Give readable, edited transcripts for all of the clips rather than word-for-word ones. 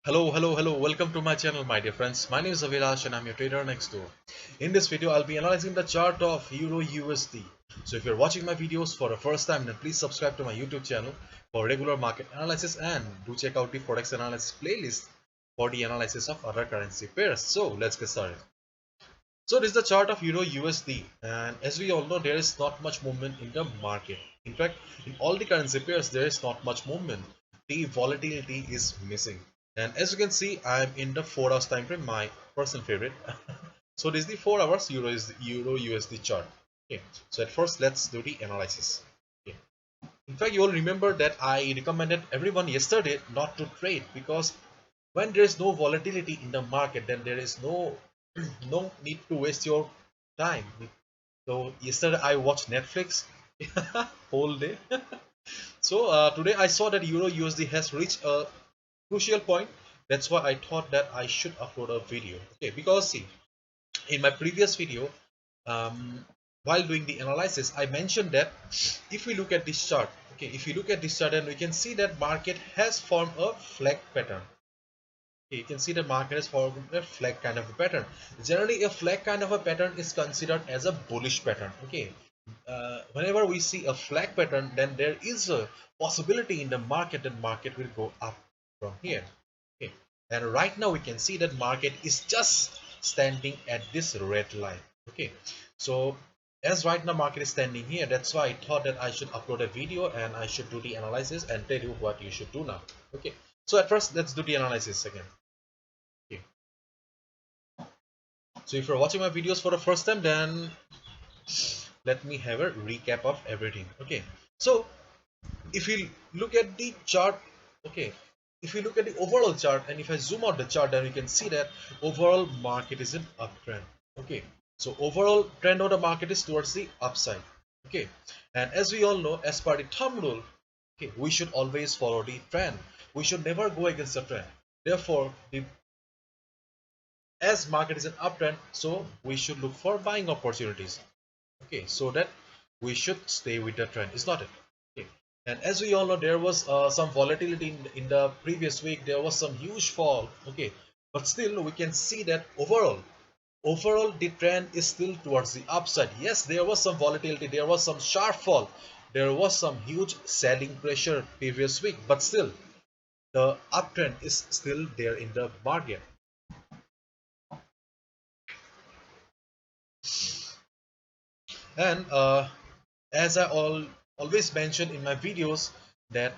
Hello. Welcome to my channel, my dear friends. My name is Avilash and I'm your trader next door. In this video, I'll be analyzing the chart of Euro USD. So if you're watching my videos for the first time, then please subscribe to my YouTube channel for regular market analysis and do check out the Forex analysis playlist for the analysis of other currency pairs. So let's get started. So this is the chart of Euro USD, and as we all know, there is not much movement in the market. In fact, in all the currency pairs, there is not much movement. The volatility is missing. And as you can see, I'm in the 4 hours time frame, my personal favorite. So this is the 4 hours Euro USD chart. Okay. So at first, let's do the analysis. Okay. In fact, you all remember that I recommended everyone yesterday not to trade because when there is no volatility in the market, then there is no need to waste your time. So yesterday I watched Netflix whole day. So today I saw that Euro USD has reached a crucial point. That's why I thought that I should upload a video. Okay, because see, in my previous video, um, while doing the analysis, I mentioned that if we look at this chart, okay, if you look at this chart, then we can see that market has formed a flag pattern. You can see the market has formed a flag kind of a pattern. Generally, a flag kind of a pattern is considered as a bullish pattern. Okay, whenever we see a flag pattern, then there is a possibility in the market that market will go up from here. Okay, and right now we can see that market is just standing at this red line. Okay, so as right now market is standing here, that's why I thought that I should upload a video and I should do the analysis and tell you what you should do now. Okay, so at first let's do the analysis again. Okay. So if you're watching my videos for the first time, then let me have a recap of everything. Okay. So if you look at the chart, okay, if you look at the overall chart and if I zoom out the chart, then you can see that overall market is in uptrend. Okay. So overall trend of the market is towards the upside. Okay. And as we all know, as per the thumb rule, okay, we should always follow the trend. We should never go against the trend. Therefore, the as market is an uptrend, so we should look for buying opportunities. Okay, so that we should stay with the trend, is not it? Okay, and as we all know, there was some volatility in the previous week. There was some huge fall. Okay, but still we can see that overall the trend is still towards the upside. Yes, there was some volatility, there was some sharp fall, there was some huge selling pressure previous week, but still the uptrend is still there in the market. And as I always mention in my videos that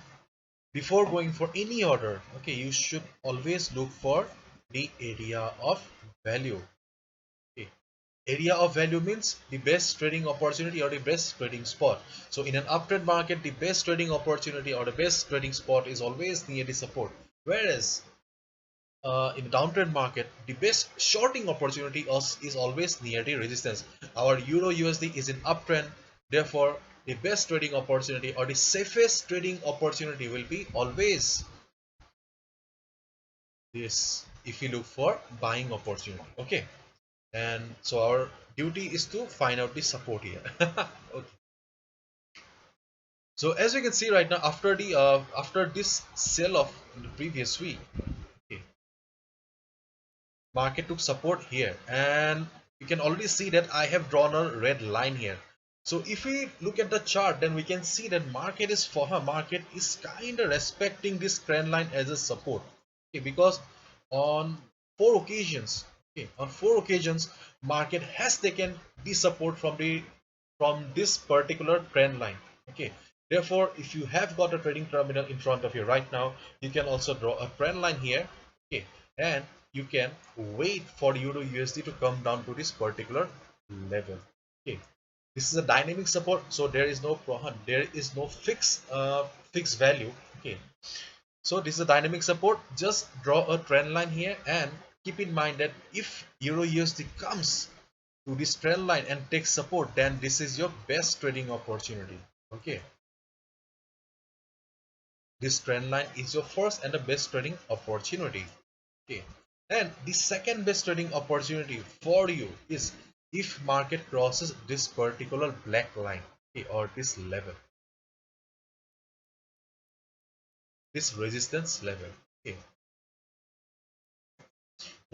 before going for any order, okay, you should always look for the area of value. Okay, area of value means the best trading opportunity or the best trading spot. So in an uptrend market, the best trading opportunity or the best trading spot is always near the support, whereas in the downtrend market, the best shorting opportunity is always near the resistance. Our Euro USD is in uptrend, therefore the best trading opportunity or the safest trading opportunity will be always this if you look for buying opportunity. Okay, and so our duty is to find out the support here. Okay. So as you can see right now, after the after this sell off in the previous week, okay, market took support here, and you can already see that I have drawn a red line here. So if we look at the chart, then we can see that market is kind of respecting this trend line as a support. Okay, because on four occasions, okay, on four occasions, market has taken the support from this particular trend line. Okay, therefore, if you have got a trading terminal in front of you right now, you can also draw a trend line here. Okay, and you can wait for Euro USD to come down to this particular level. Okay, this is a dynamic support, so there is no fixed value. Okay, so this is a dynamic support. Just draw a trend line here and keep in mind that if Euro USD comes to this trend line and takes support, then this is your best trading opportunity. Okay, this trend line is your first and the best trading opportunity. Okay, and the second best trading opportunity for you is if market crosses this particular black line, okay, or this level, this resistance level. Okay,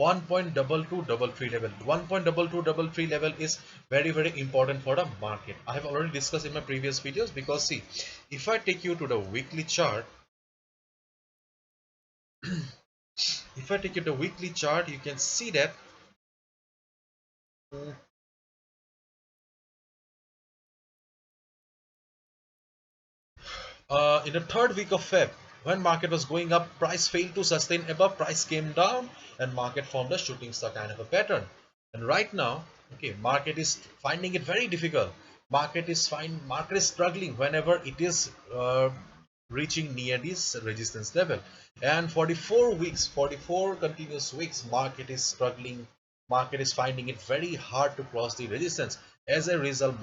1.2233 level. 1.2233 level is very important for the market. I have already discussed in my previous videos, because see, if I take you to the weekly chart, if I take you to the weekly chart, you can see that in the third week of Feb, when market was going up, price failed to sustain above, price came down, and market formed a shooting star kind of a pattern. And right now, okay, market is finding it very difficult. Market is struggling whenever it is reaching near this resistance level. And 44 weeks, 44 continuous weeks, market is struggling. Market is finding it very hard to cross the resistance. As a result,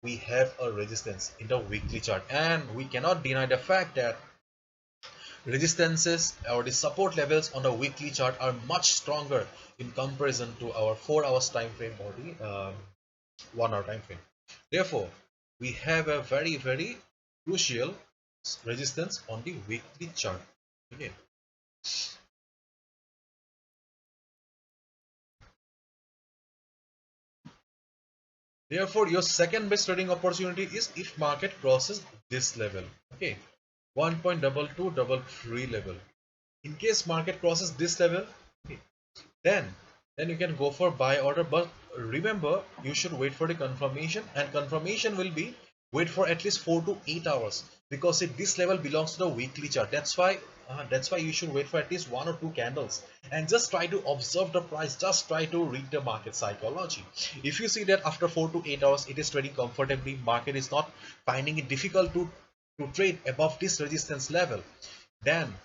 we have a resistance in the weekly chart, and we cannot deny the fact that resistances or the support levels on the weekly chart are much stronger in comparison to our 4 hours time frame or the 1 hour time frame. Therefore, we have a very crucial resistance on the weekly chart. Okay. Therefore, your second best trading opportunity is if market crosses this level. Okay, 1.2233 level. In case market crosses this level, okay, then you can go for buy order. But remember, you should wait for the confirmation, and confirmation will be wait for at least 4 to 8 hours, because this level belongs to the weekly chart. That's why you should wait for at least 1 or 2 candles and just try to observe the price. Just try to read the market psychology. If you see that after 4 to 8 hours it is trading comfortably, market is not finding it difficult to trade above this resistance level, then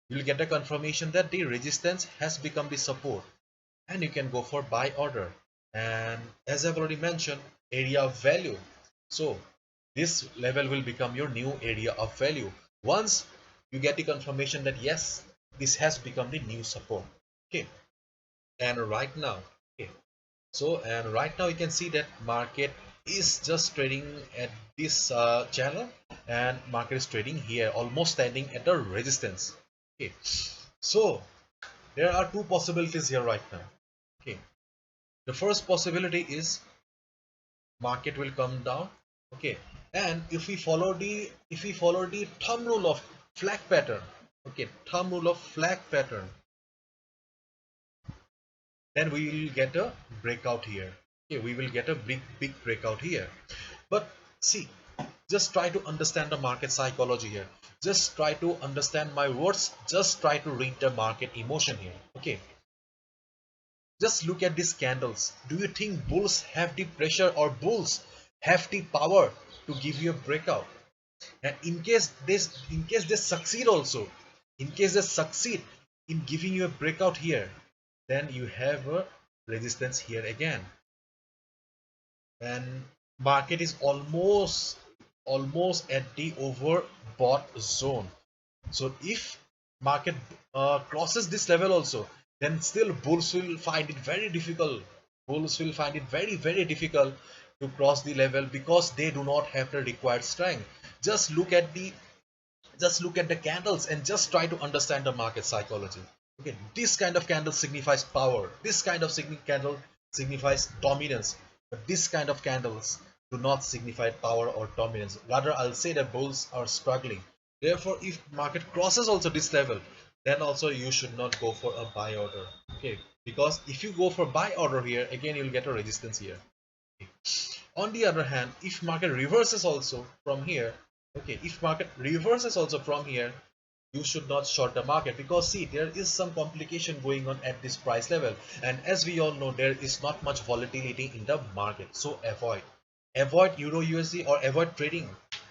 you will get a confirmation that the resistance has become the support, and you can go for buy order. And as I've already mentioned, area of value, so this level will become your new area of value once you get the confirmation that yes, this has become the new support. Okay, and right now, okay, and right now you can see that market is just trading at this channel, and market is trading here, almost standing at the resistance. Okay, so there are two possibilities here right now. Okay, the first possibility is market will come down. Okay, and if we follow the thumb rule of flag pattern, okay, thumb rule of flag pattern, then we will get a breakout here. Okay, we will get a big breakout here. But see, just try to understand the market psychology here. Just try to understand my words. Just try to read the market emotion here. Okay, just look at these candles. Do you think bulls have the pressure, or bulls have the power to give you a breakout? And in case they succeed also, in case they succeed in giving you a breakout here, then you have a resistance here again, and market is almost at the overbought zone. So if market crosses this level also, then still bulls will find it very difficult. Bulls will find it very difficult to cross the level, because they do not have the required strength. Just look at the candles and just try to understand the market psychology. Okay, this kind of candle signifies power. This kind of candle signifies dominance. But this kind of candles do not signify power or dominance. Rather, I'll say that bulls are struggling. Therefore, if market crosses also this level, then also you should not go for a buy order. Okay, because if you go for buy order here, again you'll get a resistance here. Okay. On the other hand, if market reverses also from here, okay, if market reverses also from here, you should not short the market, because see, there is some complication going on at this price level, and as we all know, there is not much volatility in the market. So avoid euro USD, or avoid trading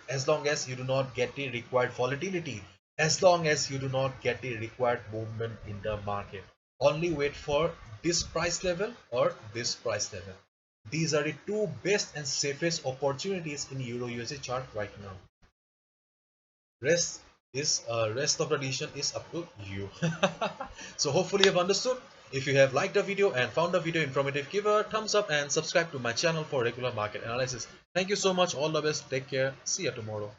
as long as you do not get the required volatility, as long as you do not get the required movement in the market. Only wait for this price level or this price level. These are the two best and safest opportunities in euro USD chart right now. Rest of the decision is up to you. So hopefully you have understood. If you have liked the video and found the video informative, give a thumbs up and subscribe to my channel for regular market analysis. Thank you so much. All the best. Take care. See you tomorrow.